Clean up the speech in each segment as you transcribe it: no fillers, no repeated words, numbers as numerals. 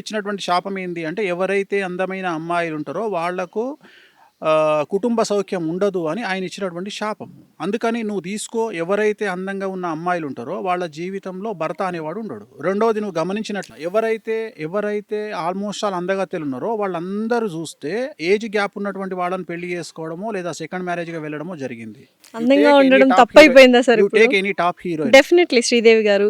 ఇచ్చినటువంటి శాపం ఏంది అంటే, ఎవరైతే అందమైన అమ్మాయిలుంటారో వాళ్లకు కుటుంబ సౌఖ్యం ఉండదు అని ఆయన ఇచ్చినటువంటి శాపం. అందుకని నువ్వు తీసుకో, ఎవరైతే అందంగా ఉన్న అమ్మాయిలుంటారో వాళ్ళ జీవితంలో భర్త అనేవాడు ఉండడు. రెండోది నువ్వు గమనించినట్లు ఎవరైతే ఆల్మోస్ట్ ఆల్ అందగత్తెలున్నారో వాళ్ళందరూ చూస్తే ఏజ్ గ్యాప్ ఉన్నటువంటి వాళ్ళని పెళ్లి చేసుకోవడమో లేదా సెకండ్ మ్యారేజ్‌గా వెళ్ళడమో జరిగింది. అందంగా ఉండడం తప్పైపోయిందా సార్ ఇప్పుడు? Take any top heroine. Definitely Sridevi గారు,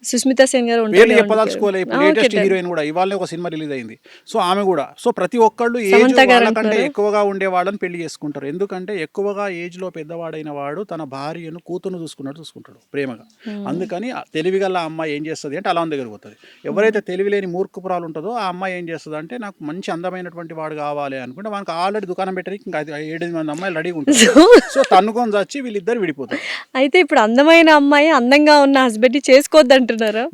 సుస్మితా సేన్ గారు పేర్లు చెప్పదలుచుకోలే. ఇప్పుడు లేటెస్ట్ హీరోయిన్ కూడా ఇవాళనే ఒక సినిమా రిలీజ్ అయింది. సో ఆమె కూడా. సో ప్రతి ఒక్కళ్ళు ఏజ్ వాళ్ళకంటే ఎక్కువగా ఉండే వాళ్ళని పెళ్లి చేసుకుంటారు. ఎందుకంటే ఎక్కువగా ఏజ్ లో పెద్దవాడైన వాడు తన భార్యను కూతురును చూసుకుంటాడు ప్రేమగా. అందుకని తెలివిగల అమ్మాయి ఏం చేస్తుంది అంటే అలా దగ్గర పోతుంది. ఎవరైతే తెలివి లేని మూర్ఖపురాలు ఉంటుందో ఆ అమ్మాయి ఏం చేస్తుంది అంటే నాకు మంచి అందమైనటువంటి వాడు కావాలి అనుకుంటే మనకు ఆల్రెడీ దుకాణం పెట్టడానికి ఇంకా 7 మంది అమ్మాయిలు రెడీగా ఉంటారు. సో తన్నుకొని వచ్చి వీళ్ళిద్దరు విడిపోతారు. అయితే ఇప్పుడు అందమైన అమ్మాయి అందంగా ఉన్న హస్బెండ్ చేసుకోవద్దంటున్నారా?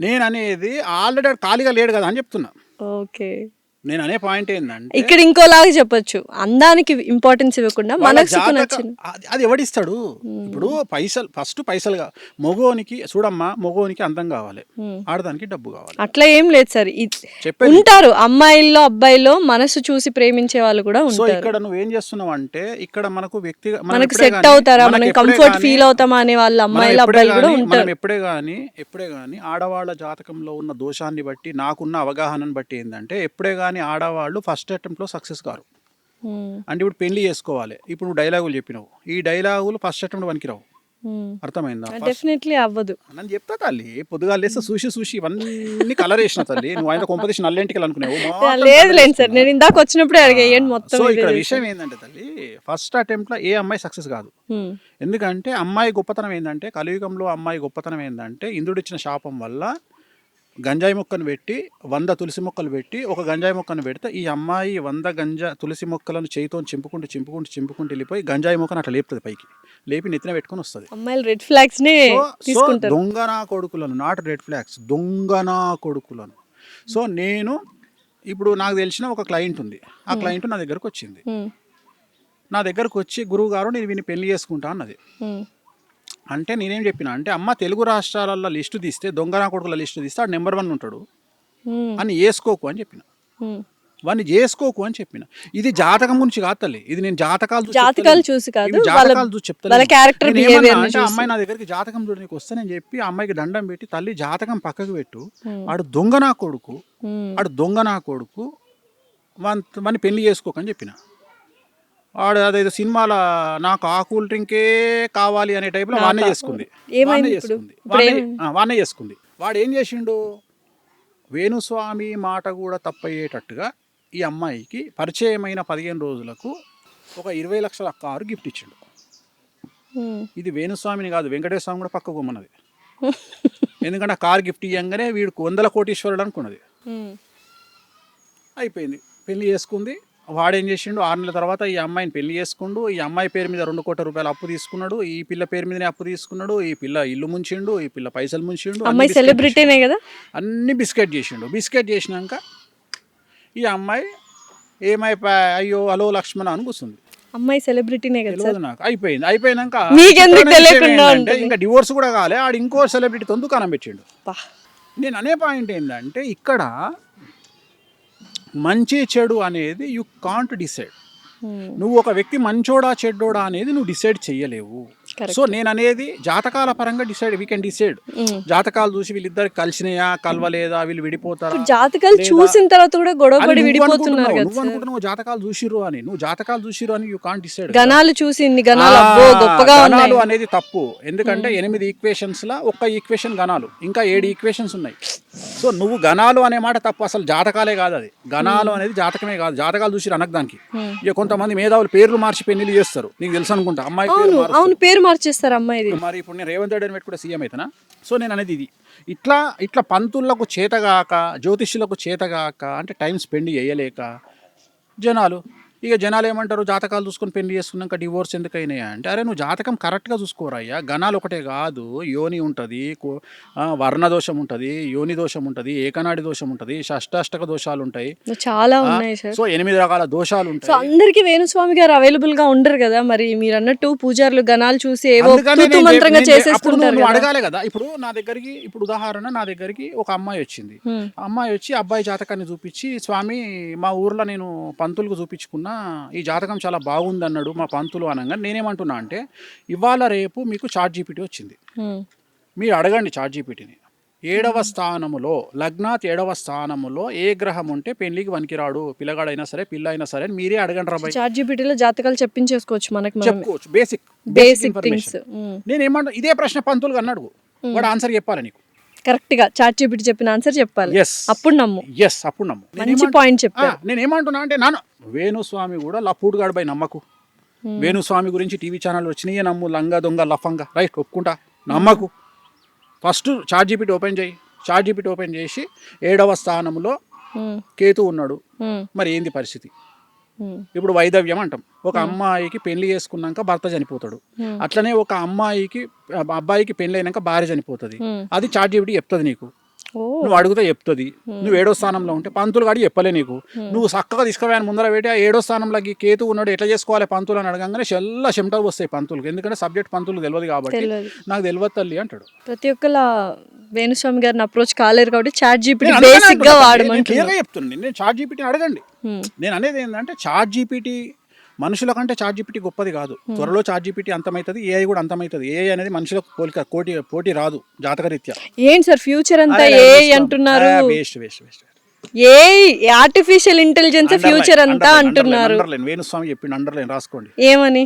నేను అనేది ఆల్రెడీ ఖాళీగా లేడు కదా అని చెప్తున్నా. ఓకే, నేను అనే పాయింట్ ఏంటంటే ఇక్కడ ఇంకోలాగా చెప్పొచ్చు, అందానికి ఇంపార్టెన్స్ ఇవ్వకుండా మనసుకు నచ్చిన అది ఎవడిస్తాడు. ఇప్పుడు పైసలుగా మగోనికి చూడమ్మా, మగోనికి అందం కావాలి, ఆడదానికి డబ్బు కావాలి. అట్లా ఏం లేదు సార్, ఉంటారు అమ్మాయిల్లో అబ్బాయిల్లో మనసు చూసి ప్రేమించే వాళ్ళు కూడా ఉంటారు. సో ఇక్కడ నువ్వేం చేస్తున్నావు అంటే ఇక్కడ మనకు మనకు సెట్ అవుతారా, మనం కంఫర్ట్ ఫీల్ అవుతామా అనే వాళ్ళు అమ్మాయిలు అబ్బాయిలు కూడా ఉంటారు. ఎప్పుడే గానీ ఆడవాళ్ళ జాతకంలో ఉన్న దోషాన్ని బట్టి నాకున్న అవగాహనను బట్టి ఏంటంటే ఎప్పుడే గానీ ఆడవాళ్ళు ఫస్ట్ అటెంప్ట్ లో సక్సెస్ కారు. అంటే ఇప్పుడు పెళ్లి చేసుకోవాలి, ఇప్పుడు నువ్వు డైలాగులు చెప్పినావు, ఈ డైలాగులు ఫస్ట్ అటెంప్ట్ పనికిరావు. అర్థమైందా? డెఫినెట్లీ అవ్వదు. నన్ను చెప్తా తల్లి, పొద్దుగా లేస్తే చూసి ఇవన్నీ కలర్ వేసిన తల్లి. నువ్వు ఆయన కొంపదీసి నల్లెంటికలు అనుకునేవు. లేదు సార్, నేను ఇందాక వచ్చినప్పుడే అడిగాను మొత్తం. సో ఇక్కడ విషయం ఏంటంటే తల్లి, ఫస్ట్ అటెంప్ట్ లో ఏ అమ్మాయి సక్సెస్ కాదు. ఎందుకంటే అమ్మాయి గొప్పతనం ఏంటంటే, కలియుగంలో అమ్మాయి గొప్పతనం ఏంటంటే ఇంద్రుడిచ్చిన శాపం వల్ల గంజాయి మొక్కను పెట్టి 100 తులసి మొక్కలు పెట్టి ఒక గంజాయి మొక్కను పెడితే ఈ అమ్మాయి 100 తులసి మొక్కలను చేయితో చింపుకుంటూ వెళ్ళిపోయి గంజాయి మొక్కను అట్లా లేపుతుంది, పైకి లేపి నెత్తిన పెట్టుకుని వస్తుంది. అమ్మాయిలు రెడ్ ఫ్లాగ్స్ ని తీసుకుంటారు. దొంగనా కొడుకులను, నాట్ రెడ్ ఫ్లాగ్స్, దొంగనా కొడుకులను. సో నేను ఇప్పుడు నాకు తెలిసిన ఒక క్లయింట్ ఉంది, ఆ క్లయింట్ నా దగ్గరకు వచ్చింది. నా దగ్గరకు వచ్చి గురువు గారు నేను వీని పెళ్లి చేసుకుంటా అన్నది. అంటే నేనేం చెప్పిన అంటే, అమ్మ తెలుగు రాష్ట్రాలలో లిస్టు తీస్తే, దొంగనా కొడుకుల లిస్టు తీస్తే ఆడు నెంబర్ 1 ఉంటాడు అని చేసుకోకు అని చెప్పిన. వాడిని చేసుకోకు అని చెప్పిన. ఇది జాతకం గురించి కాదు తల్లి, ఇది నేను జాతకాలు చూసి చెప్తాను. అమ్మాయి నా దగ్గరికి జాతకం చూడడానికి వస్తే నేను చెప్పి ఆ అమ్మాయికి దండం పెట్టి, తల్లి జాతకం పక్కకు పెట్టు, ఆడు దొంగనా కొడుకు, వాడిని పెళ్లి చేసుకోకు అని చెప్పిన. వాడు అదేదో సినిమాలో నాకు ఆ కూల్ డ్రింకే కావాలి అనే టైప్లో వాడినే చేసుకుంది. వాడు ఏం చేసిండు, వేణుస్వామి మాట కూడా తప్పయ్యేటట్టుగా ఈ అమ్మాయికి పరిచయమైన 15 రోజులకు ఒక 20 లక్షల కారు గిఫ్ట్ ఇచ్చిండు. ఇది వేణుస్వామిని కాదు, వెంకటేశ్వర స్వామి కూడా పక్కకు పోమన్నది. ఎందుకంటే ఆ కారు గిఫ్ట్ ఇవ్వగానే వీడికి 100 కోటీశ్వరుడు అనుకున్నది. అయిపోయింది, పెళ్లి చేసుకుంది. వాడేం చేసిండు, 6 నెలల తర్వాత ఈ అమ్మాయిని పెళ్లి చేసుకుండు. ఈ అమ్మాయి పేరు మీద 2 కోట్ల రూపాయలు అప్పు తీసుకున్నాడు, ఈ పిల్ల పేరు మీదనే అప్పు తీసుకున్నాడు. ఈ పిల్ల ఇల్లు ముంచిండు, ఈ పిల్ల పైసలు ముంచిండు. అమ్మాయి సెలబ్రిటీనే కదా, అన్ని బిస్కెట్ చేసినాక ఈ అమ్మాయి అయ్యో హలో లక్ష్మణ అని కూర్చుంది. అమ్మాయి సెలబ్రిటీనే కదా నాకు. అయిపోయినాక ఇంకా డివోర్స్ కూడా కాలే, ఆడు ఇంకో సెలబ్రిటీతో దుకాణం పెట్టిండు. నేను అనే పాయింట్ ఏంటంటే, ఇక్కడ మంచి చెడు అనేది యు కాంట్ డిసైడ్. నువ్వు ఒక వ్యక్తి మంచోడా చెడ్డోడా అనేది నువ్వు డిసైడ్ చెయ్యలేవు. సో నేను అనేది జాతకాల పరంగా వీ కెన్ డిసైడ్. జాతకాలు చూసి వీళ్ళిద్దరు కలిసినాయా కలవలేదా, వీళ్ళు విడిపోతారా, జాతకాలు చూసిన తర్వాత కూడా గొడవపడి విడిపోతున్నారు. నువ్వు అనుకుంటున్నావు జాతకాలు చూసిరు అని యూ కాంట్ డిసైడ్. గణాలు చూసి గణాలు అనేది తప్పు. ఎందుకంటే 8 ఈక్వేషన్స్ లా ఒక్క ఈక్వేషన్ గణాలు, ఇంకా 7 ఈక్వేషన్స్ ఉన్నాయి. సో నువ్వు గణాలు అనే మాట తప్పు, అసలు జాతకాలే కాదు అది. గణాలు అనేది జాతకమే కాదు, జాతకాలు చూసి అనకు దానికి. ఇక కొంతమంది మేధావులు పేర్లు మార్చి పెళ్లి చేస్తారు, నీకు తెలుసు అనుకుంటా. అమ్మాయి పేరు మార్చేస్తారు అమ్మాయి. మరి ఇప్పుడు నేను రేవంత్ రెడ్డి అని పెట్టి కూడా సీఎం అవుతానా? సో నేను అనేది ఇది ఇట్లా పంతులకు చేతగాక, జ్యోతిష్యులకు చేతగాక, అంటే టైం స్పెండ్ చేయలేక జనాలు ఇక జనాలు ఏమంటారు, జాతకాలు చూసుకొని పెళ్లి చేసుకున్నాక డివోర్స్ ఎందుకు అయినాయా అంటే, అరే నువ్వు జాతకం కరెక్ట్గా చూసుకోరయ్యా. గణాలు ఒకటే కాదు, యోని ఉంటుంది, వర్ణ దోషం ఉంటుంది, యోని దోషం ఉంటుంది, ఏకనాడి దోషం ఉంటుంది, షష్టాష్టక దోషాలు ఉంటాయి, చాలా ఉన్నాయి సార్. సో 8 రకాల దోషాలు సో ఉంటాయి. అందరికి వేణుస్వామి గారు అవైలబుల్ గా ఉండరు కదా, మరి మీరు అన్నట్టు పూజారులు గణాలు చూసి ఏవో అందుకనే తూతూ నేను మంత్రంగా అప్పుడు చేసేస్తుంటారు నువ్వు కదా. అడగాలి కదా. ఇప్పుడు నా దగ్గరికి, ఇప్పుడు ఉదాహరణ, నా దగ్గరికి ఒక అమ్మాయి వచ్చింది. ఆ అమ్మాయి వచ్చి అబ్బాయి జాతకాన్ని చూపించి, స్వామి మా ఊర్లో నేను పంతులకు చూపించుకున్నా, ఈ జాతకం చాలా బాగుంది అన్నాడు మా పంతులు అనగా, నేనేమంటున్నా అంటే, ఇవాళ రేపు మీకు ChatGPT వచ్చింది, మీరు అడగండి ChatGPTని. 7వ స్థానములో, లగ్నాత్ 7వ స్థానములో ఏ గ్రహం ఉంటే పెళ్లికి వనికిరాడు, పిల్లగాడైనా సరే పిల్ల అయినా సరే అని మీరే అడగండి రాబాయ్. చాట్‌జీపీటీలో జాతకాలు చెప్పించేసుకోవచ్చు మనకి మనమే. చెప్పుకోవచ్చు, బేసిక్ బేసిక్ థింగ్స్. నేనేమంటా, ఇదే ప్రశ్న పంతులుగా అన్నాడు, వాడు ఆన్సర్ చెప్పాలి నీకు కరెక్ట్ గా చాట్‌జీపీటీ చెప్పిన ఆన్సర్ చెప్పాలి. ఎస్ అప్పుడు నమ్ము. ఎస్ అప్పుడు నమ్ము. మంచి పాయింట్ చెప్పారు. నేనేమంటున్నా అంటే, నాన్న వేణుస్వామి కూడా లపూడ్గాడు బై నమ్మకు. వేణుస్వామి గురించి టీవీ ఛానల్ వచ్చినాయే నమ్ము, లంగా దొంగ లఫంగా, రైట్ ఒప్పుకుంటా, నమ్మకు. ఫస్ట్ ChatGPT ఓపెన్ చేయి. ChatGPT ఓపెన్ చేసి 7వ స్థానంలో కేతు ఉన్నాడు, మరి ఏంది పరిస్థితి? ఇప్పుడు వైదవ్యం అంటాం. ఒక అమ్మాయికి పెళ్లి చేసుకున్నాక భర్త చనిపోతాడు, అట్లనే ఒక అబ్బాయికి పెళ్లి అయినాక భార్య చనిపోతుంది. అది ChatGPT చెప్తుంది నీకు, నువ్వు అడుగుతా చెప్తుంది. నువ్వు 7వ స్థానంలో ఉంటే పంతులు గాడి చెప్పలే నీకు, నువ్వు చక్కగా తీసుకుపోయాను ముందర పెట్టి, ఆ 7వ స్థానంలోకి కేతు ఉన్నాడు, ఎట్లా చేసుకోవాలి పంతులు అని అడగంగానే చెల్ల చెమటలు వస్తాయి పంతులకు, ఎందుకంటే సబ్జెక్ట్ పంతులు తెలియదు కాబట్టి, నాకు తెలియదు తల్లి అంటాడు. ప్రతి ఒక్కళ్ళ వేణుస్వామి గారిని అప్రోచ్ కాలేరు కాబట్టి ChatGPT బేసిక్ గా వాడమంటున్నాను. చెప్తుంది నేను ChatGPT అడగండి. నేను అనేది ఏంటంటే, ChatGPT మనుషుల కంటే ChatGPT గొప్పది కాదు. త్వరలో ChatGPT అంతమవుతుంది, AI కూడా అంతమవుతుంది. AI అనేది మనుషులకు పోటీ రాదు జాతకరీత్యా. ఏంటి సార్ ఫ్యూచర్ అంతా AI అంటున్నారు? AI ఆర్టిఫిషియల్ ఇంటెలిజెన్స్ ఫ్యూచర్ అంతా అంటున్నారు. వేణుస్వామి చెప్పిండు, అండర్లైన్ రాసుకోండి. ఏమని?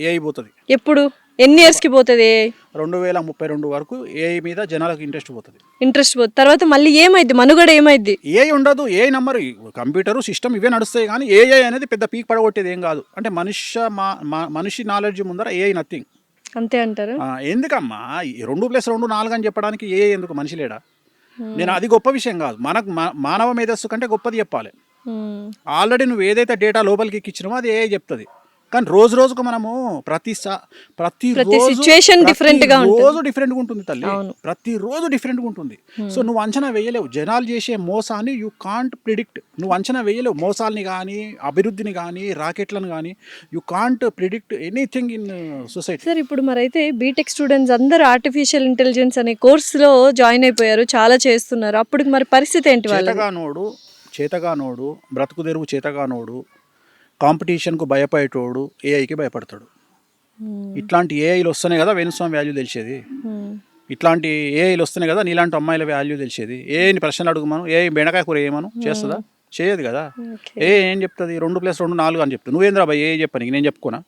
AI పోతుంది. ఎప్పుడు, ఎన్ని ఇయర్స్ కి పోతుంది? 2032 వరకు AI మీద జనాలకు ఇంట్రెస్ట్ పోతుంది. తర్వాత మళ్ళీ ఏమైంది, మనుగడ ఏమైంది? AI ఉండదు. AI నంబర్, కంప్యూటర్ సిస్టమ్ ఇవే నడుస్తాయి, కానీ AI అనేది పెద్ద పీక్ పడగొట్టేది ఏం కాదు. అంటే మనిషి నాలెడ్జ్ ముందర AI నథింగ్. అంతే అంటారు. ఎందుకమ్మా 2+2 4 అని చెప్పడానికి AI ఎందుకు? మనిషి లేడా? నేను అది గొప్ప విషయం కాదు, మనకు మానవ మేధస్సు కంటే గొప్పది చెప్పాలి. ఆల్రెడీ నువ్వు ఏదైతే డేటా లోపలికి ఎక్కించినావో అది AI చెప్తుంది. కానీ రోజుకు మనము ప్రతి సిచ్యువేషన్ డిఫరెంట్ గా ఉంటుంది, రోజు డిఫరెంట్గా ఉంటుంది తల్లి, ప్రతిరోజు డిఫరెంట్గా ఉంటుంది. సో నువ్వు అంచనా వేయలేవు. జనాలు చేసే మోసాన్ని యూ కాంట్ ప్రిడిక్ట్. నువ్వు అంచనా వేయలేవు మోసాలని కానీ, అభివృద్ధిని కానీ, రాకెట్లను కానీ. You can't predict anything in society. Sir ఇప్పుడు మరైతే బీటెక్ స్టూడెంట్స్ అందరూ ఆర్టిఫిషియల్ ఇంటెలిజెన్స్ అనే కోర్సులో జాయిన్ అయిపోయారు, చాలా చేస్తున్నారు. అప్పుడు మరి పరిస్థితి ఏంటి? చేతగానోడు బ్రతుకు తెరువు, చేతగానోడు కాంపిటీషన్కు భయపడేటోడు ఏఐకి భయపడతాడు. ఇట్లాంటి ఏఐలు వస్తేనే కదా వేణుస్వామి వాల్యూ తెలిసేది. ఇట్లాంటి ఏఐలు వస్తేనే కదా నీలాంటి అమ్మాయిల వాల్యూ తెలిసేది. ఏఐని ప్రశ్నలు అడుగుమను, ఏఐ బెండకాయ కూర ఏమను చేస్తుందా? చేయదు కదా. ఏం చెప్తుంది? 2+2 4 అని చెప్తుంది. నువ్వేంద్రా బాయ్ ఏఐ చెప్పని నేను చెప్పుకోనా?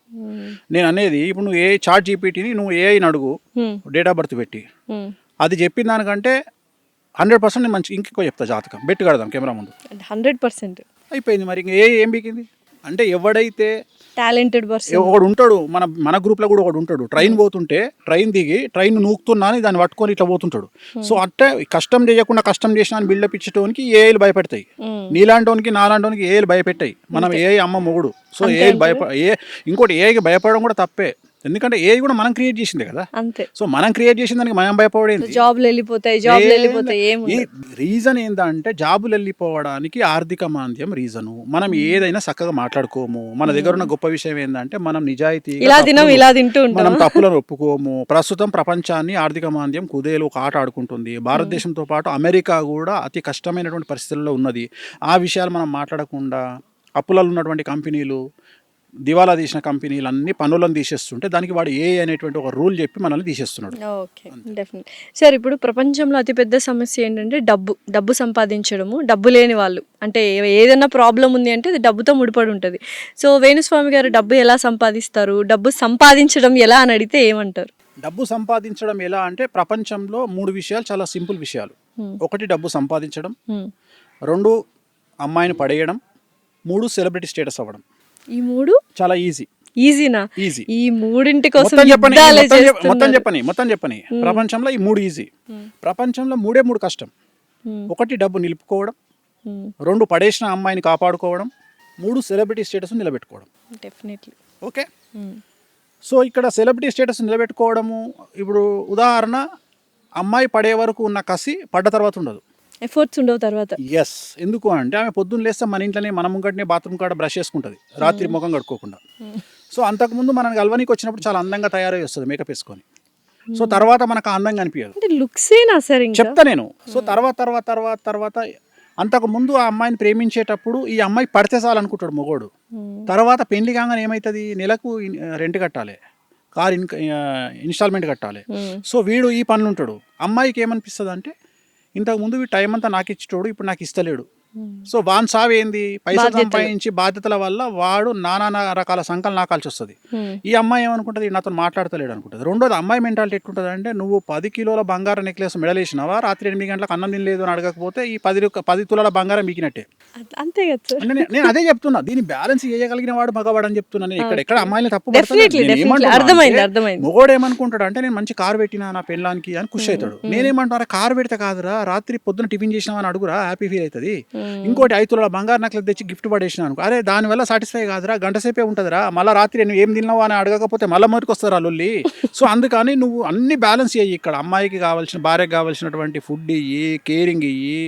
నేను అనేది ఇప్పుడు నువ్వు ChatGPTని నువ్వు ఏఐని అడుగు, డేట్ ఆఫ్ బర్త్ పెట్టి, అది చెప్పిన దానికంటే 100% మంచి ఇంకెక్కువ చెప్తా. జాతకం బెట్టు కడదాం కెమెరా ముందు, 100% అయిపోయింది. మరి ఇంక ఏం బీకింది అంటే, ఎవడైతే టాలెంటెడ్ పర్సన్ ఒకడు ఉంటాడు, మన గ్రూప్లో కూడా ఒకడు ఉంటాడు, ట్రైన్ పోతుంటే ట్రైన్ దిగి ట్రైన్ నూకుతున్నా అని దాన్ని పట్టుకొని ఇట్లా పోతుంటాడు. సో అంటే కష్టం చేయకుండా కష్టం చేసిన అని బిల్డప్ ఇచ్చేటోనికి ఏఐలు భయపెడతాయి. నీలాంటోనికి నాలాంటోనికి ఏఐలు భయపెట్టాయి. మనం ఏఐ అమ్మ మొగుడు. సో ఏఐలు ఇంకోటి ఏఐకి భయపడడం కూడా తప్పే, ఎందుకంటే ఏఐ కూడా మనం క్రియేట్ చేసిందే కదా. అంతే. సో మనం క్రియేట్ చేసిన దానికి మనం భయపడేది. జాబ్లు వెళ్ళిపోతాయి. ఈ రీజన్ ఏంటంటే, జాబులు వెళ్ళిపోవడానికి ఆర్థిక మాంద్యం రీజను. మనం ఏదైనా చక్కగా మాట్లాడుకోము. మన దగ్గర ఉన్న గొప్ప విషయం ఏంటంటే, మనం నిజాయితీ మనం తప్పులను ఒప్పుకోము. ప్రస్తుతం ప్రపంచాన్ని ఆర్థిక మాంద్యం కుదేలు ఒక ఆట ఆడుకుంటుంది. భారతదేశంతో పాటు అమెరికా కూడా అతి కష్టమైనటువంటి పరిస్థితుల్లో ఉన్నది. ఆ విషయాలు మనం మాట్లాడకుండా, అప్పులలో ఉన్నటువంటి కంపెనీలు, దివాలా తీసిన కంపెనీలు అన్ని పనులను తీసేస్తుంటే, దానికి వాడు ఏ అనేటువంటి ఒక రూల్ చెప్పి మనల్ని తీసేస్తున్నాడు. Okay, definite. సార్ ఇప్పుడు ప్రపంచంలో అతిపెద్ద సమస్య ఏంటంటే డబ్బు సంపాదించడము. డబ్బు లేని వాళ్ళు అంటే ఏదైనా ప్రాబ్లం ఉంది అంటే అది డబ్బుతో ముడిపడి ఉంటుంది. సో వేణుస్వామి గారు డబ్బు ఎలా సంపాదిస్తారు, డబ్బు సంపాదించడం ఎలా అని అడిగితే ఏమంటారు? డబ్బు సంపాదించడం ఎలా అంటే, ప్రపంచంలో 3 విషయాలు చాలా సింపుల్ విషయాలు. 1 డబ్బు సంపాదించడం, 2 అమ్మాయిని పడేయడం, 3 సెలబ్రిటీ స్టేటస్ అవ్వడం. ఈ 3 చాలా ఈజీనా? ఈజీ. ఈ 3 కోసం మొత్తం చెప్పని ప్రపంచంలో ఈ 3 ఈజీ. ప్రపంచంలో 3 కష్టం. 1 డబ్బు నిలుపుకోవడం, 2 పడేసిన అమ్మాయిని కాపాడుకోవడం, 3 సెలబ్రిటీ స్టేటస్ నిలబెట్టుకోవడం. డెఫినెట్లీ. ఓకే. సో ఇక్కడ సెలబ్రిటీ స్టేటస్ నిలబెట్టుకోవడము, ఇప్పుడు ఉదాహరణ అమ్మాయి పడే వరకు ఉన్న కసి పడ్డ తర్వాత ఉండదు, ఎఫర్ట్స్ ఉండవు తర్వాత. ఎస్. ఎందుకు అంటే ఆమె పొద్దున్న లేస్తే మన ఇంట్లోనే మన ముంగటనే బాత్రూమ్ కాడ బ్రష్ చేసుకుంటుంది రాత్రి ముఖం కడుక్కోకుండా. సో అంతకుముందు మనం గల్వనికి వచ్చినప్పుడు చాలా అందంగా తయారై వస్తుంది మేకప్ వేసుకొని. సో తర్వాత మనకు అందంగా అనిపించదు, అంటే లుక్సేనా సార్ ఇంకా చెప్తా నేను. సో తర్వాత అంతకుముందు ఆ అమ్మాయిని ప్రేమించేటప్పుడు ఈ అమ్మాయి పడితే చాలనుకుంటాడు మొగోడు. తర్వాత పెళ్లి కాగానే ఏమవుతుంది, నెలకు రెంట్ కట్టాలి, కార్ ఇన్స్టాల్మెంట్ కట్టాలి. సో వీడు ఈ పనులు ఉంటాడు. అమ్మాయికి ఏమనిపిస్తుంది అంటే ఇంతకుముందు వీడు టైం అంతా నాకు ఇచ్చేటోడు, ఇప్పుడు నాకు ఇస్తలేడు. సో వాన్ సావేంది, పైసలు సంపాదించి బాధ్యతల వల్ల వాడు నానా రకాల సంకలు నాకాల్సి వస్తుంది. ఈ అమ్మాయి ఏమనుకుంటుంది, నాతో మాట్లాడతలేడు అనుకుంటుంది. రెండోది అమ్మాయి మెంటాలిటీ ఎట్లుంటుంది అంటే, నువ్వు 10 కిలోల బంగారం నెక్లెస్ మెడలేసినావా, రాత్రి 8 గంటలకు అన్నం తినలేదు అని అడగకపోతే ఈ 10 తులాల బంగారం మీకినట్టే. అంతే కదా సార్. నేను అదే చెప్తున్నా, దీన్ని బ్యాలెన్స్ చేయగలిగిన వాడు మగవాడు అని చెప్తున్నాను. ఎక్కడ అమ్మాయిని తప్పు అర్థమైంది. మొగోడు ఏమనుకుంటాడు అంటే, నేను మంచి కారు పెట్టినా నా పెళ్ళానికి అని ఖుషి అవుతాడు. నేనేమంటారా, కారు పెడితే కాదురా, రాత్రి పొద్దున టిఫిన్ చేసినావా అని అడుగురా, హ్యాపీ ఫీల్ అవుతుంది. ఇంకోటి 5 తులాల బంగారు నెక్లెస్ తెచ్చి గిఫ్ట్ పడేసిన అనుకో, అరే దానివల్ల సాటిస్ఫై కాదురా, గంట సేపే ఉంటుందిరా, మళ్ళీ రాత్రి నువ్వు ఏం తిన్నావా అని అడగకపోతే మళ్ళీ మొదటికి వస్తారా లొల్లి. సో అందుకని నువ్వు అన్ని బ్యాలెన్స్ చేయి. ఇక్కడ అమ్మాయికి కావాల్సిన, భార్యకి కావాల్సినటువంటి ఫుడ్ ఇయ్యి, కేరింగ్ ఇయ్యి,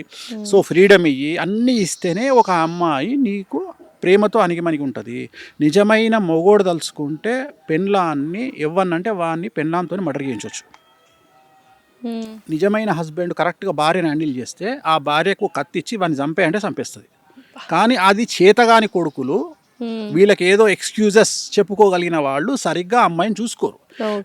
సో ఫ్రీడమ్ ఇయ్యి, అన్నీ ఇస్తేనే ఒక అమ్మాయి నీకు ప్రేమతో అణిగిమణిగి ఉంటుంది. నిజమైన మొగోడు తలుచుకుంటే పెళ్ళాన్ని ఎవ్వనంటే వాడిని పెళ్ళాంతో మర్డర్ చేయించవచ్చు. నిజమైన హస్బెండ్ కరెక్ట్గా భార్యను హ్యాండిల్ చేస్తే ఆ భార్యకు కత్తిచ్చి వాడిని చంపే అంటే చంపేస్తుంది. కానీ అది చేతగాని కొడుకులు, వీళ్ళకి ఏదో ఎక్స్క్యూజెస్ చెప్పుకోగలిగిన వాళ్ళు సరిగ్గా అమ్మాయిని చూసుకోరు.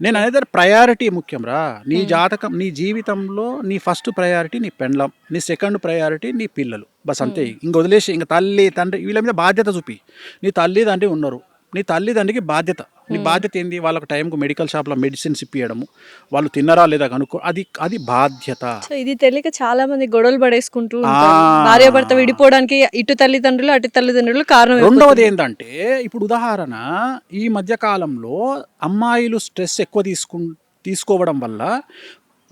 నేను అనేది ప్రయారిటీ ముఖ్యం రా. నీ జాతకం, నీ జీవితంలో నీ ఫస్ట్ ప్రయారిటీ నీ పెండ్లం, నీ సెకండ్ ప్రయారిటీ నీ పిల్లలు, బస్ అంతే. ఇంక వదిలేసి ఇంక తల్లి తండ్రి వీళ్ళ మీద బాధ్యత చూపి. నీ తల్లి తండ్రి ఉన్నారు, నీ తల్లిదండ్రికి బాధ్యత. నీ బాధ్యత ఏంది, వాళ్ళకి టైంకు మెడికల్ షాప్లో మెడిసిన్స్ ఇప్పియడము, వాళ్ళు తిన్నరా లేదా కనుక్కో, అది బాధ్యత. ఇది తెలియక చాలా మంది గొడవలు పడేసుకుంటూ భార్య భర్త విడిపోవడానికి ఇటు తల్లిదండ్రులు అటు తల్లిదండ్రులు కారణం. రెండవది ఏంటంటే, ఇప్పుడు ఉదాహరణ ఈ మధ్య కాలంలో అమ్మాయిలు స్ట్రెస్ ఎక్కువ తీసుకోవడం వల్ల,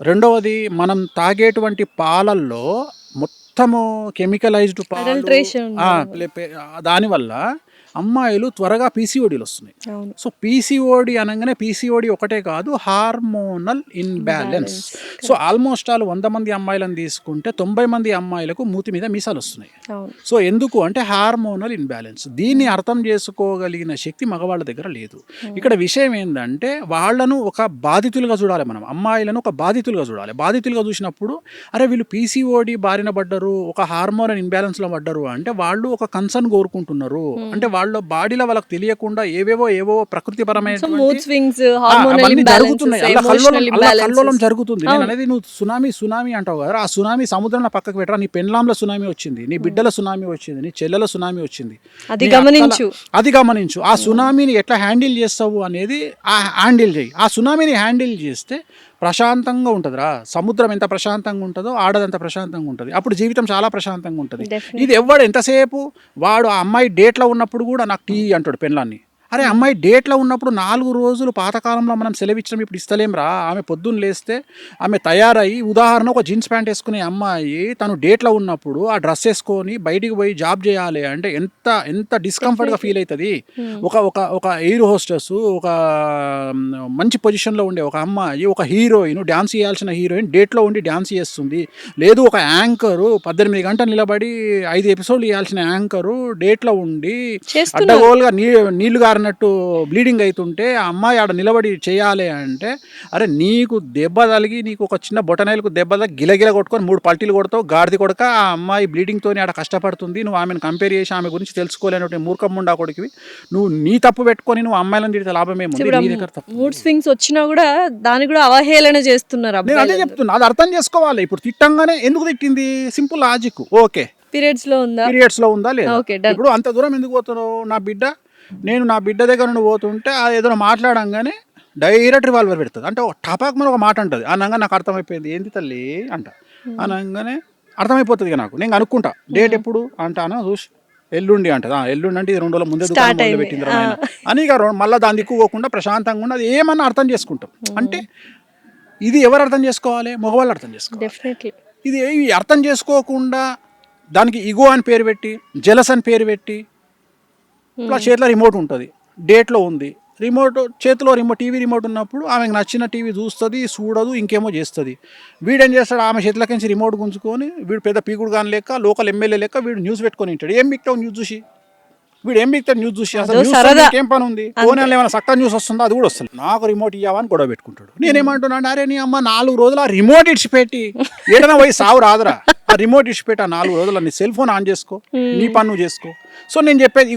రెండవది మనం తాగేటువంటి పాలల్లో మొత్తము కెమికలైజ్డ్ పాలు, దానివల్ల అమ్మాయిలు త్వరగా పీసీఓడీలు వస్తున్నాయి. సో పీసీఓడి అనగానే పీసీఓడి ఒకటే కాదు, హార్మోనల్ ఇన్బ్యాలెన్స్. సో ఆల్మోస్ట్ 100 మంది అమ్మాయిలను తీసుకుంటే 90 మంది అమ్మాయిలకు మూతి మీద మీసాలు వస్తున్నాయి. సో ఎందుకు అంటే హార్మోనల్ ఇన్బ్యాలెన్స్. దీన్ని అర్థం చేసుకోగలిగిన శక్తి మగవాళ్ళ దగ్గర లేదు. ఇక్కడ విషయం ఏంటంటే, వాళ్ళను ఒక బాధితులుగా చూడాలి మనం, అమ్మాయిలను ఒక బాధితులుగా చూడాలి. బాధితులుగా చూసినప్పుడు అరే వీళ్ళు పీసీఓడి బారిన పడ్డరు, ఒక హార్మోనల్ ఇన్బ్యాలెన్స్లో పడ్డరు అంటే వాళ్ళు ఒక కన్సర్న్ కోరుకుంటున్నారు. అంటే వాళ్ళ బాడీలో వాళ్ళకి తెలియకుండా ఏవో ప్రకృతిపరమైన జరుగుతున్నాయి, కల్లోలం జరుగుతుంది. నేను అనేది, నువ్వు సునామీ అంటావు కదా, ఆ సునామీ సముద్రంలో పక్కకు పెట్టరా, నీ పెండ్లాంలో సునామీ వచ్చింది, నీ బిడ్డల సునామీ వచ్చింది, నీ చెల్లెల సునామీ వచ్చింది, అది గమనించు. ఆ సునామీని ఎట్లా హ్యాండిల్ చేస్తావు అనేది హ్యాండిల్ చేయి. ఆ సునామీని హ్యాండిల్ చేస్తే ప్రశాంతంగా ఉంటుందిరా. సముద్రం ఎంత ప్రశాంతంగా ఉంటుందో ఆడదంత ప్రశాంతంగా ఉంటుంది. అప్పుడు జీవితం చాలా ప్రశాంతంగా ఉంటుంది. ఇది ఎవడు ఎంతసేపు వాడు ఆ అమ్మాయి డేట్లో ఉన్నప్పుడు కూడా నాకు టీ అంటాడు పెళ్ళాన్ని. అరే అమ్మాయి డేట్లో ఉన్నప్పుడు 4 రోజులు పాతకాలంలో మనం సెలవిచ్చినాం, ఇప్పుడు ఇస్తలేం రా. ఆమె పొద్దున్న లేస్తే ఆమె తయారయ్యి, ఉదాహరణ ఒక జీన్స్ ప్యాంట్ వేసుకునే అమ్మాయి తను డేట్లో ఉన్నప్పుడు ఆ డ్రెస్ వేసుకొని బయటికి పోయి జాబ్ చేయాలి అంటే ఎంత డిస్కంఫర్ట్గా ఫీల్ అవుతుంది. ఒక ఎయిర్ హోస్టెస్, ఒక మంచి పొజిషన్లో ఉండే ఒక అమ్మాయి, ఒక హీరోయిన్, డ్యాన్స్ చేయాల్సిన హీరోయిన్ డేట్లో ఉండి డ్యాన్స్ చేస్తుంది. లేదు ఒక యాంకరు 18 గంటలు నిలబడి 5 ఎపిసోడ్లు చేయాల్సిన యాంకరు డేట్లో ఉండి అడ్డగోలుగా నీళ్లు గారినట్టు బ్లీడింగ్ అవుతుంటే ఆ అమ్మాయి ఆడ నిలబడి చేయాలి అంటే, అరే నీకు దెబ్బ తగిలి, నీకు ఒక చిన్న బొటనైలకు దెబ్బ తగిలి గిలగిల కొట్టుకొని 3 పల్టీలు కొడతావు, గాడిది కొడక. ఆ అమ్మాయి బ్లీడింగ్తోనే ఆడ కష్టపడుతుంది, నువ్వు ఆమెను కంపేర్ చేసి ఆమె గురించి తెలుసుకోలేనటువంటి మూర్ఖముండా కొడుకువి. నువ్వు నీ తప్పు పెట్టుకొని నువ్వు అమ్మాయిలను తిడితే లాభమేముంది? నీ దగ్గర తప్పు. మూడ్ స్వింగ్స్ వచ్చినా కూడా దాన్ని కూడా అవహేళన చేస్తున్నారు. నేను అదే చెప్తున్నా, అది అర్థం చేసుకోవాలి. ఇప్పుడు తిట్టంగానే ఎందుకు తిట్టింది, సింపుల్ లాజిక్. ఓకే, పీరియడ్స్ లో ఉందా లేదా, ఇప్పుడు అంత దూరం ఎందుకు పోతున్నావు? నేను నా బిడ్డ దగ్గర నుండి పోతుంటే అది ఏదైనా మాట్లాడంగానే డైరెక్ట్ రివాల్వర్ పెడుతుంది. అంటే టపాక్ మన ఒక మాట అంటుంది, అనగా నాకు అర్థమైపోయింది, ఏంది తల్లి అంట అనగానే అర్థమైపోతుంది ఇక నాకు. నేను అనుకుంటా డేట్ ఎప్పుడు అంటానా చూసి, ఎల్లుండి అంటది. ఎల్లుండి అంటే 2 రోజుల ముందే దుకాణం పెట్టింది అని ఇక మళ్ళీ దాన్ని దిక్కుకోకుండా ప్రశాంతంగా ఉన్నది ఏమన్నా అర్థం చేసుకుంటాం. అంటే ఇది ఎవరు అర్థం చేసుకోవాలి? మగవాళ్ళు అర్థం చేసుకోవాలి. ఇది అర్థం చేసుకోకుండా దానికి ఇగో అని పేరు పెట్టి, జెలస్ అని పేరు పెట్టి, ఇప్పుడు ఆ చేతిలో రిమోట్ ఉంటుంది, డేట్లో ఉంది, రిమోట్ చేతిలో టీవీ రిమోట్ ఉన్నప్పుడు ఆమెకు నచ్చిన టీవీ చూస్తుంది, చూడదు, ఇంకేమో చేస్తుంది. వీడేం చేస్తాడు, ఆమె చేతిలోకించి రిమోట్ గుంజుకొని వీడు పెద్ద పీకుడు కానీ లెక్క లోకల్ ఎమ్మెల్యే లెక్క వీడు న్యూస్ పెట్టుకొని ఉంటాడు. ఏం మిక్తావు న్యూస్ చూసి, వీడు ఏం మిక్తాడు న్యూస్ చూసి, అసలు న్యూస్ ఏం పని ఉంది, ఫోన్లో ఏమైనా సక్క న్యూస్ వస్తుందో అది కూడా వస్తుంది. నాకు రిమోట్ ఇవ్వవా అని గొడవ పెట్టుకుంటాడు. నేనేమంటున్నాను, అరే నీ అమ్మ 4 రోజులు ఆ రిమోట్ ఇడిచిపెట్టి ఏదైనా పోయి సావు రాదురా, ఆ రిమోట్ ఇడిచిపెట్టి ఆ 4 రోజులు నీ సెల్ ఫోన్ ఆన్ చేసుకో, నీ పని నువ్వు చేసుకో. సో నేను చెప్పేది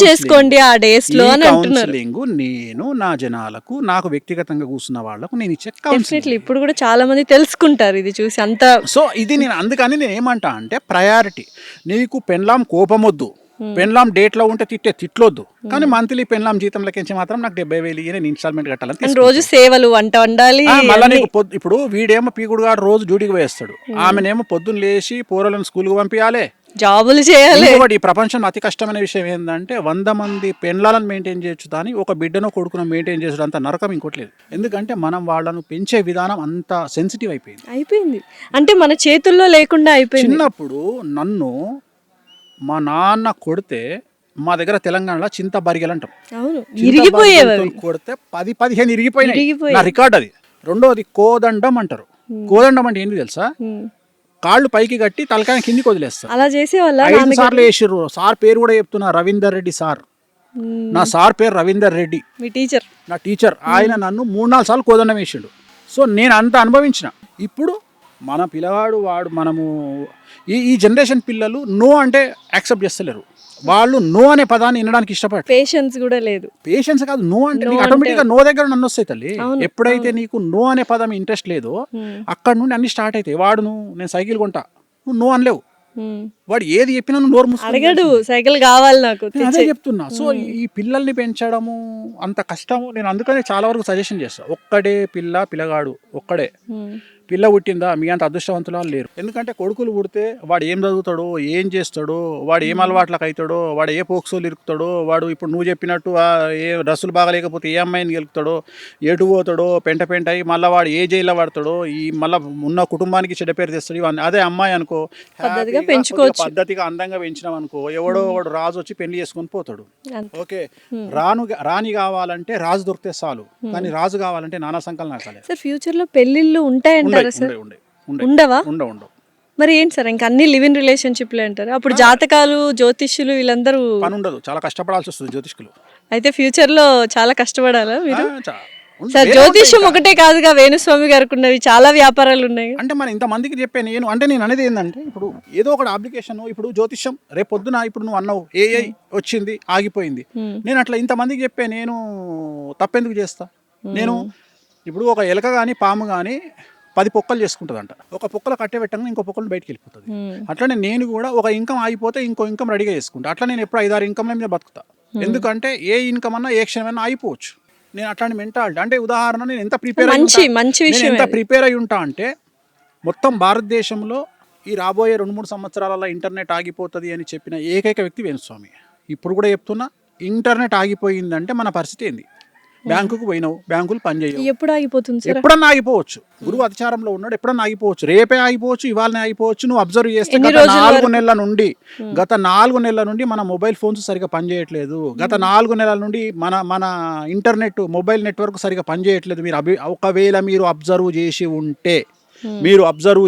చేసుకోండి ఆ డేస్ లో కౌన్సిలింగ్ నేను నా జనాలకు, నాకు వ్యక్తిగతంగా కూర్చున్న వాళ్ళకు నేను ఇచ్చే కౌన్సిలింగ్. ఇప్పుడు కూడా చాలా మంది తెలుసుకుంటారు ఇది చూసి అంత. సో ఇది నేను అందుకని నేను ఏమంటా అంటే ప్రయారిటీ, నీకు పెన్లాం కోపం వద్దు, పెన్లాం డేట్లో ఉంటే తిట్లొద్దు, కానీ మంత్లీ పెన్లాం జీతం లెక్కించి మాత్రం నాకు 70,000 నేను ఇన్స్టాల్మెంట్ కట్టాలని. రోజు సేవలు వంట వండాలి. మళ్ళీ నీకు ఇప్పుడు వీడేమో పీకుడుగాడు రోజు డ్యూటీకి వేస్తాడు, ఆమెనేమో పొద్దున్న లేచి పోరలను స్కూల్కి పంపించాలి, జాబులు చేయాలి. ఇంకొకటి ఈ ప్రపంచంలో అతి కష్టమైన విషయం ఏంటంటే 100 మంది పెన్లాలను మెయింటైన్ చేయొచ్చు, కానీ ఒక బిడ్డనో కొడుకును మెయింటైన్ చేసడం అంత నరకం ఇంకోటి లేదు. ఎందుకంటే మనం వాళ్ళను పెంచే విధానం అంత సెన్సిటివ్ అయిపోయింది. అంటే మన చేతుల్లో లేకుండా అయిపోయింది. చిన్నప్పుడు నన్ను మా నాన్న కొడితే, మా దగ్గర తెలంగాణలో చింత బరిగెలు అంటాం, కొడితే 10-15 ఇరిగిపోయినాయి, నా రికార్డ్ అది. రెండోది కోదండం అంటారు. కోదండం అంటే ఏంటి తెలుసా, కాళ్ళు పైకి కట్టి తలకాయ కిందికి వదిలేస్తారు. అలా చేసేవాళ్ళ 5 సార్లు వేసిర్రు. సార్ పేరు కూడా చెప్తున్నా, రవీందర్ రెడ్డి సార్. నా సార్ పేరు రవీందర్ రెడ్డి, మీ టీచర్, నా టీచర్. ఆయన నన్ను 3-4 సార్లు కోదండం వేసిండు. సో నేను అంత అనుభవించిన. ఇప్పుడు మన పిల్లవాడు మనము ఈ జనరేషన్ పిల్లలు నో అంటే యాక్సెప్ట్ చేస్తలేరు. వాళ్ళు నో అనే పదాన్ని వినడానికి ఇష్టపడరు. పేషెన్స్ కూడా లేదు. పేషెన్స్ కాదు, నో అంటే ఆటోమేటిక్గా నో దగ్గర నన్ను వస్తాయి తల్లి. ఎప్పుడైతే నీకు నో అనే పదం ఇంట్రెస్ట్ లేదో అక్కడ నుండి అన్ని స్టార్ట్ అవుతాయి. వాడు నేను సైకిల్ కొంటా, నువ్వు నో అనలేవు. వాడు ఏది చెప్పినా నువ్వు నోరు అడగడు, సైకిల్ కావాలి నాకు, అదే చెప్తున్నా. సో ఈ పిల్లల్ని పెంచడము అంత కష్టము. నేను అందుకనే చాలా వరకు సజెషన్ చేస్తాను, ఒక్కడే పిల్లగాడు ఒక్కడే. పిల్ల పుట్టిందా, మీ అంత అదృష్టవంతులు లేరు. ఎందుకంటే కొడుకులు పుడితే వాడు ఏం చదువుతాడో, ఏం చేస్తాడో, వాడు ఏం అలవాట్లకు అవుతాడో, వాడు ఏ పోక్సోలు ఇరుకుతాడో, వాడు ఇప్పుడు నువ్వు చెప్పినట్టు ఏ డ్రెస్సులు బాగాలేకపోతే ఏ అమ్మాయిని గెలుపుతాడో, ఎటు పోతాడో, పెంట అయ్యి మళ్ళీ వాడు ఏ జైల్లో పడతాడో, ఈ మళ్ళీ ఉన్న కుటుంబానికి చెడ్డ పేరు తెస్తాడు. ఇవన్నీ అదే అమ్మాయి అనుకో, పద్ధతిగా అందంగా పెంచినాం అనుకో, ఎవడో వాడు రాజు వచ్చి పెళ్లి చేసుకొని పోతాడు. ఓకే, రాణి కావాలంటే రాజు దొరికితే చాలు, కానీ రాజు కావాలంటే నానా సంకలనం నాకాలి. సార్ ఫ్యూచర్ లో పెళ్లిళ్ళు ఉంటాయంటారా సార్? ఉండవా? ఉండవు. మరి ఏంటి సార్, ఇంకా అన్ని లివ్ ఇన్ రిలేషన్షిప్లే అంటారు? అప్పుడు జాతకాలు, జ్యోతిష్యులు వీళ్ళందరూ పని ఉండదు, చాలా కష్టపడాల్సి వస్తుంది జ్యోతిష్కులు. అయితే ఫ్యూచర్ లో చాలా కష్టపడాలా మీరు? సార్ జ్యోతిష్యం ఒకటే కాదుగా, వేణుస్వామి గారికి ఉన్నవి చాలా వ్యాపారాలు ఉన్నాయి. అంటే మన ఇంతమందికి చెప్పే నేను అనేది ఏంటంటే, ఇప్పుడు ఏదో ఒకటి అప్లికేషన్, ఇప్పుడు జ్యోతిష్యం రేపు పొద్దున ఇప్పుడు నువ్వు అన్నావు ఏఐ వచ్చింది ఆగిపోయింది, నేను అట్లా ఇంతమందికి చెప్పే నేను తప్పెందుకు చేస్తా? నేను ఇప్పుడు ఒక ఎలక కానీ పాము కానీ 10 పొక్కలు చేసుకుంటుందంట. ఒక పొక్కలు కట్టే పెట్టంగా ఇంకో పొక్కలు బయటకు వెళ్ళిపోతుంది. అట్లనే నేను కూడా ఒక ఇన్కమ్ ఆగిపోతే ఇంకో ఇన్కమ్ రెడీగా చేసుకుంటా. అట్లా నేను ఎప్పుడు 5-6 ఇన్కమ్ల మీద బతుకుతా. ఎందుకంటే ఏ ఇన్కమ్ అన్నా ఏ క్షణమైనా అయిపోవచ్చు. నేను అట్లాంటి మెంటాలిటీ. అంటే ఉదాహరణ, నేను ఎంత ప్రిపేర్ అయి ఉంటా అంటే, మొత్తం భారతదేశంలో ఈ రాబోయే 2-3 సంవత్సరాలలో ఇంటర్నెట్ ఆగిపోతుంది అని చెప్పిన ఏకైక వ్యక్తి వేణుస్వామి. ఇప్పుడు కూడా చెప్తున్నా, ఇంటర్నెట్ ఆగిపోయిందంటే మన పరిస్థితి ఏంది? బ్యాంకుకు పోయినావు, బ్యాంకులు పనిచేయవు. ఎప్పుడు ఆగిపోతుంది? ఎప్పుడన్నా ఆగిపోవచ్చు. గురువు అధిచారంలో ఉన్నాడు, ఎప్పుడన్నా ఆగిపోవచ్చు. రేపే ఆగిపోవచ్చు, ఇవాళనే ఆగిపోవచ్చు. నువ్వు అబ్జర్వ్ చేస్తే గత 4 నెలల నుండి మన మొబైల్ ఫోన్స్ సరిగా పనిచేయట్లేదు. గత 4 నెలల నుండి మన ఇంటర్నెట్ మొబైల్ నెట్వర్క్ సరిగా పనిచేయట్లేదు. ఒకవేళ మీరు అబ్జర్వ్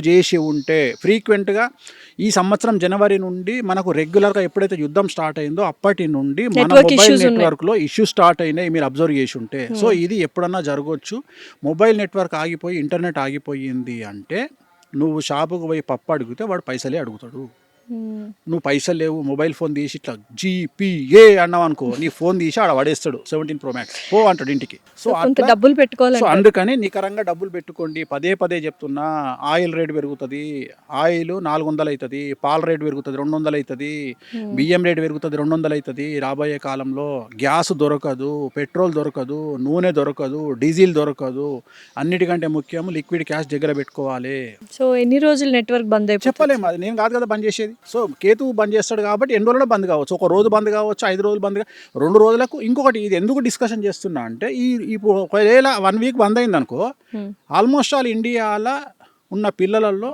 చేసి ఉంటే ఫ్రీక్వెంట్గా ఈ సంవత్సరం జనవరి నుండి మనకు రెగ్యులర్గా ఎప్పుడైతే యుద్ధం స్టార్ట్ అయిందో అప్పటి నుండి మన మొబైల్ నెట్వర్క్లో ఇష్యూస్ స్టార్ట్ అయినాయి, మీరు అబ్జర్వ్ చేసి ఉంటే. సో ఇది ఎప్పుడన్నా జరగవచ్చు. మొబైల్ నెట్వర్క్ ఆగిపోయి ఇంటర్నెట్ ఆగిపోయింది అంటే, నువ్వు షాపుకు పోయి పప్పు అడిగితే వాడు పైసలే అడుగుతాడు. నువ్వు పైసలు లేవు, మొబైల్ ఫోన్ తీసి ఇట్లా GPA అన్నావు అనుకో, నీ ఫోన్ తీసి ఆడ పడేస్తాడు. 17 Pro Max పో అంటాడు ఇంటికి. సో డబ్బులు పెట్టుకోవాలి. సో అందుకని నికరంగా డబ్బులు పెట్టుకోండి. పదే చెప్తున్నా, ఆయిల్ రేట్ పెరుగుతుంది, ఆయిల్ 400 అవుతుంది, పాల రేట్ పెరుగుతుంది 200 అవుతుంది, బియ్యం రేట్ పెరుగుతుంది 200 అవుతుంది. రాబోయే కాలంలో గ్యాస్ దొరకదు, పెట్రోల్ దొరకదు, నూనె దొరకదు, డీజిల్ దొరకదు. అన్నిటికంటే ముఖ్యం లిక్విడ్ క్యాష్ దగ్గర పెట్టుకోవాలి. సో ఎన్ని రోజులు నెట్వర్క్ బంద్ అయిపోతుంది చెప్పలేము, అది నేను కాదు కదా బంద్ చేసేది. సో కేతు బంద్ చేస్తాడు కాబట్టి ఎన్ని రోజుల్లో బంద్ కావచ్చు. 1 రోజు బంద్ కావచ్చు, 5 రోజులు బంద్ 2 రోజులకు. ఇంకొకటి, ఇది ఎందుకు డిస్కషన్ చేస్తున్నా అంటే, ఇప్పుడు ఒకవేళ 1 వీక్ బంద్ అయింది అనుకో, ఆల్మోస్ట్ ఆల్ ఇండియాలో ఉన్న పిల్లలలో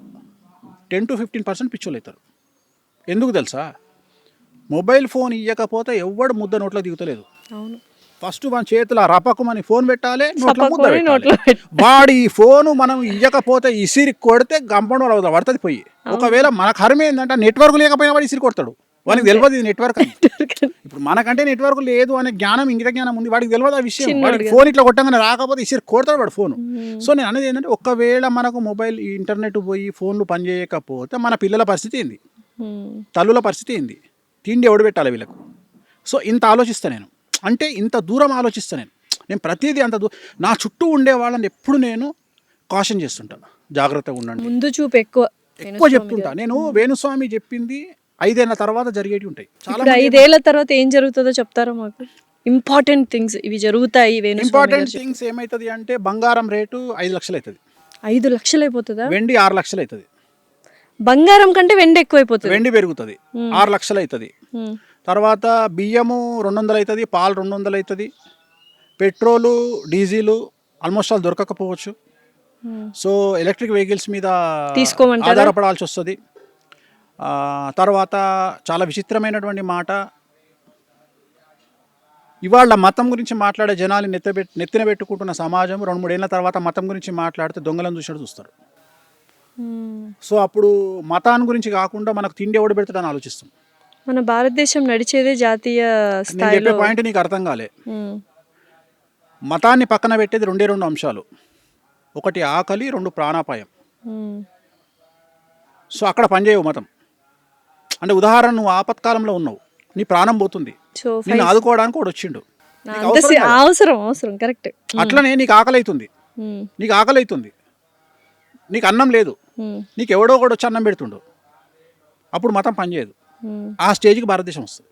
10-15% పిచ్చోళ్ళు అవుతారు. ఎందుకు తెలుసా? మొబైల్ ఫోన్ ఇవ్వకపోతే ఎవ్వడు ముద్ద నోట్లో దిగుతలేదు. అవును. ఫస్ట్ మన చేతిలో రపకమని ఫోన్ పెట్టాలి, నోట్లో ముద్ద సపకోని నోట్లో పెట్టాలి. వాడి ఈ ఫోను మనం ఇవ్వకపోతే ఇసిరి కొడితే గంపంలో అవుతుంది, పడుతుంది పోయి. ఒకవేళ మన కర్మ ఏంటంటే నెట్వర్క్ లేకపోయినా వాడు ఇసిరి కొడతాడు. వాడికి తెలియదు ఇది నెట్వర్క్ అని. ఇప్పుడు మనకంటే నెట్వర్క్ లేదు అనే జ్ఞానం, ఇంగిత జ్ఞానం ఉంది, వాడికి తెలియదు ఆ విషయం. వాడికి ఫోన్ ఇట్లా కొట్టగానే రాకపోతే ఇసిరి కొడతాడు వాడు ఫోను. సో నేను అనేది ఏంటంటే, ఒకవేళ మనకు మొబైల్ ఇంటర్నెట్ పోయి ఫోన్లు పనిచేయకపోతే మన పిల్లల పరిస్థితి ఏంది, తల్లుల పరిస్థితి ఏంది, తిండి ఎవడు పెట్టాలి వీళ్ళకు. సో ఇంత ఆలోచిస్తాను నేను, అంటే ఇంత దూరం ఆలోచిస్తాను నేను ప్రతిదీ అంత నా చుట్టూ ఉండే వాళ్ళని ఎప్పుడు నేను కాషన్ చేస్తుంటాను, జాగ్రత్తగా ఉండండి, ముందు చూపు ఎక్కువ చెప్తుంటా. నేను వేణుస్వామి చెప్పింది 5 ఏళ్ల తర్వాత జరిగేవి ఉంటాయి. చాలా 5 ఏళ్ల తర్వాత ఏం జరుగుతుందో చెప్తారా మాకు? ఇంపార్టెంట్ థింగ్స్ ఇవి జరుగుతాయి. ఇంపార్టెంట్ థింగ్స్ ఏమవుతుంది అంటే, బంగారం రేటు 5 లక్షలు అవుతుంది, 5 లక్షలు అయిపోతుందా? వెండి 6 లక్షలు అవుతుంది. బంగారం కంటే వెండి ఎక్కువైపోతుంది, వెండి పెరుగుతుంది, 6 లక్షలు అవుతుంది. తర్వాత బియ్యము 200 అవుతుంది, పాలు 200 అవుతుంది, పెట్రోలు డీజిలు ఆల్మోస్ట్ ఆల్ దొరకకపోవచ్చు. సో ఎలక్ట్రిక్ వెహికల్స్ మీద ఆధారపడాల్సి వస్తుంది. తర్వాత చాలా విచిత్రమైనటువంటి మాట, ఇవాళ మతం గురించి మాట్లాడే జనాలు నెత్తిన పెట్టుకుంటున్న సమాజం 2-3 ఏళ్ల తర్వాత మతం గురించి మాట్లాడితే దొంగలను చూస్తారు. సో అప్పుడు మతాన్ని గురించి కాకుండా మనకు తిండి ఎవడు పెడతాడని ఆలోచిస్తాం. మన భారతదేశం నడిచేదే జాతీయ నేను చెప్పే పాయింట్ నీకు అర్థం కాలే. మతాన్ని పక్కన పెట్టేది 2 అంశాలు, ఒకటి ఆకలి, 2 ప్రాణాపాయం. సో అక్కడ పనిచేయవు మతం. అంటే ఉదాహరణ, నువ్వు ఆపత్కాలంలో ఉన్నావు, నీ ప్రాణం పోతుంది, నిన్ను ఆదుకోవడానికి వాడు వచ్చిండు, అవసరం కరెక్ట్. అట్లనే నీకు ఆకలి అవుతుంది, నీకు అన్నం లేదు, నీకు ఎవడో కూడా వచ్చి అన్నం పెడుతుండు, అప్పుడు మతం పనిచేయదు. ఆ స్టేజ్కి భారతదేశం వస్తుంది.